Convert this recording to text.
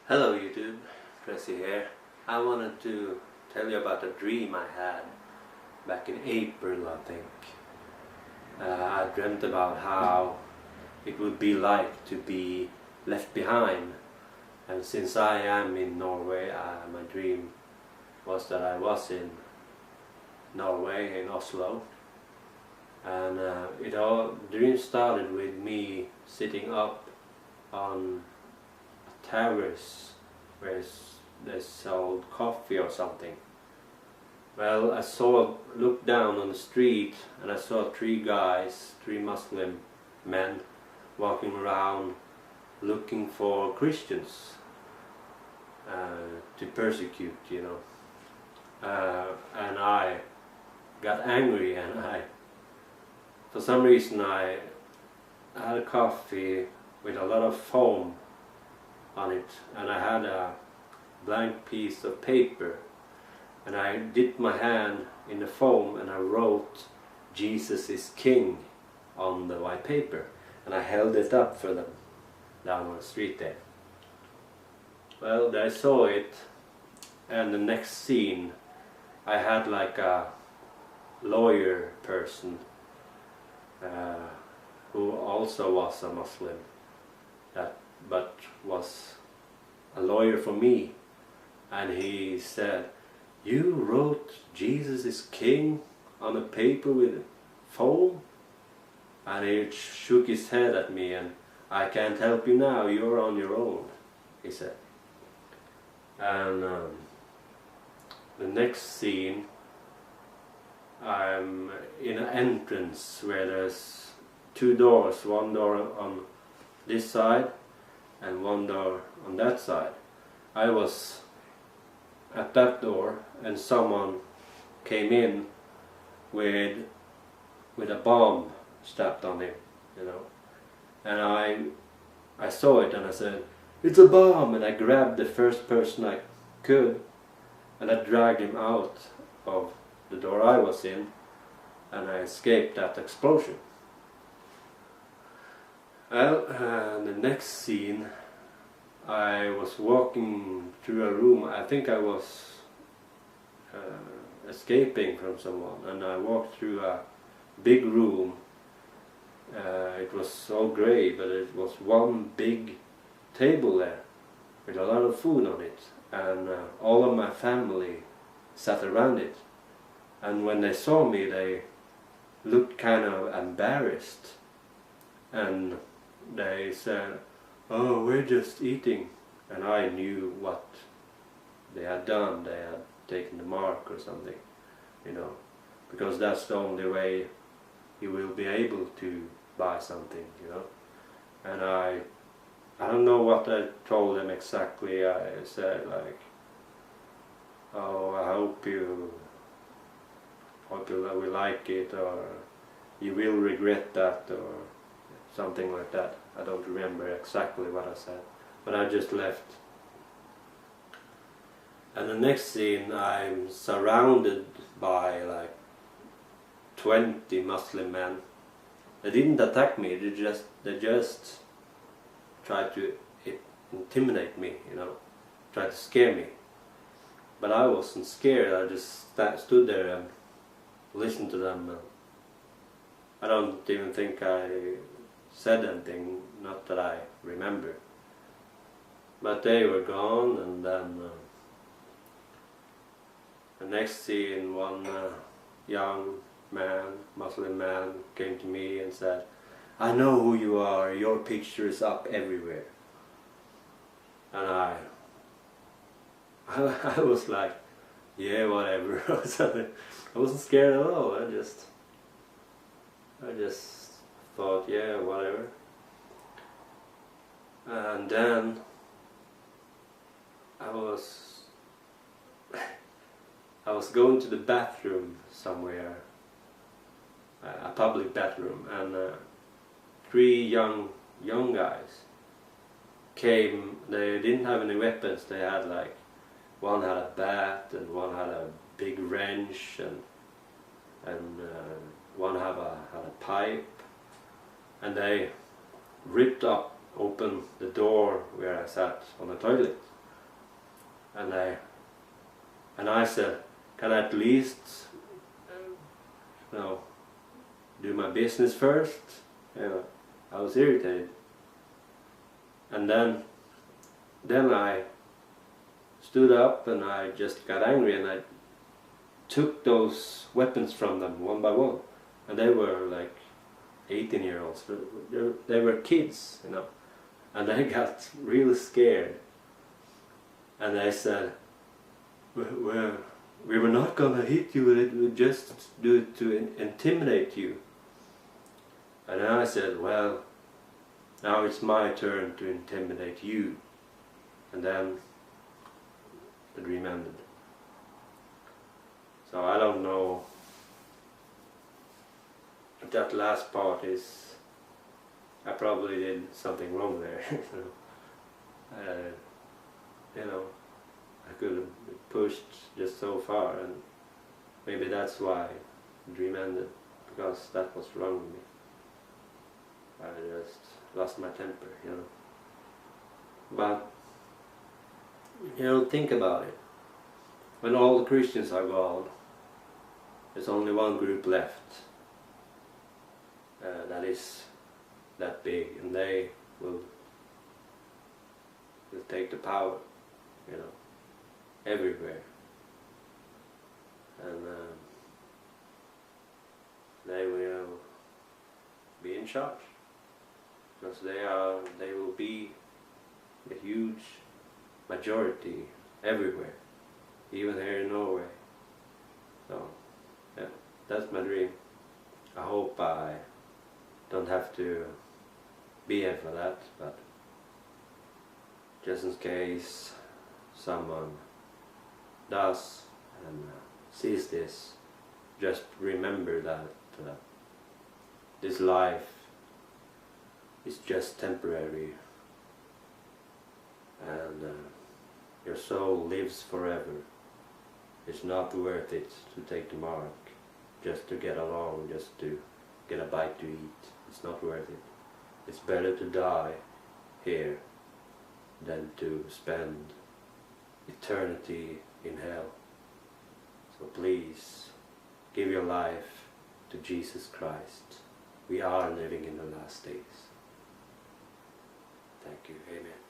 Hello YouTube, Tracy here. I wanted to tell you about a dream I had back in April, I think. I dreamt about how it would be like to be left behind, and since I am in Norway, my dream was that I was in Norway, in Oslo, and the dream started with me sitting up on terrace where they sold coffee or something. Well, I looked down on the street and I saw three Muslim men walking around looking for Christians to persecute, and I got angry, and for some reason I had a coffee with a lot of foam on it, and I had a blank piece of paper, and I dipped my hand in the foam and I wrote "Jesus is King" on the white paper, and I held it up for them down on the street there. Well, they saw it, and the next scene I had like a lawyer person who also was a Muslim, but was a lawyer for me, and he said, "You wrote Jesus is King on a paper with foam?" And he shook his head at me, and "I can't help you now, you're on your own," he said. And the next scene, I'm in an entrance where there's two doors, one door on this side and one door on that side. I was at that door, and someone came in with a bomb strapped on him, and I saw it, and I said, "It's a bomb!" And I grabbed the first person I could, and I dragged him out of the door I was in, and I escaped that explosion. Well, the next scene, I was walking through a room. I think I was escaping from someone, and I walked through a big room. It was all grey, but it was one big table there with a lot of food on it, and all of my family sat around it. And when they saw me, they looked kind of embarrassed, and they said, "Oh, we're just eating." And I knew what they had done. They had taken the mark or something, because that's the only way you will be able to buy something, And I don't know what I told them exactly. I said like, "Oh, I hope you will like it, or you will regret that," or something like that. I don't remember exactly what I said, but I just left. And the next scene, I'm surrounded by like 20 Muslim men. They didn't attack me, they just tried to intimidate me, tried to scare me. But I wasn't scared. I just stood there and listened to them. I don't even think I said anything, not that I remember. But they were gone, and then the next scene, one young man, Muslim man, came to me and said, "I know who you are, your picture is up everywhere." And I was like, "Yeah, whatever." I wasn't scared at all. I just thought, yeah, whatever. And then I was going to the bathroom somewhere, a public bathroom, and three young guys came. They didn't have any weapons. They had like, one had a bat, and one had a big wrench, and one had a pipe, and they ripped open the door where I sat on the toilet, and I said, can I at least, you know, do my business first? You know, I was irritated. And then I stood up and I just got angry and I took those weapons from them one by one. And they were like 18-year-olds. They were kids, you know. And they got really scared. And they said, we were not gonna hit you, we just do it to intimidate you. And then I said, well, now it's my turn to intimidate you. And then the dream ended. So I don't know if that last part is, I probably did something wrong there. You know, I could have pushed just so far, and maybe that's why the dream ended, because that was wrong with me. I just lost my temper, you know. But, you know, think about it. When all the Christians are gone, there's only one group left that is that big, and they will take the power, you know, everywhere. And they will be in charge, because they will be a huge majority everywhere, even here in Norway. So yeah, that's my dream. I hope I don't have to be here for that, but just in case someone does and sees this, just remember that this life is just temporary, and your soul lives forever. It's not worth it to take the mark just to get along, just to get a bite to eat. It's not worth it. It's better to die here than to spend eternity in hell. So please, give your life to Jesus Christ. We are living in the last days. Thank you. Amen.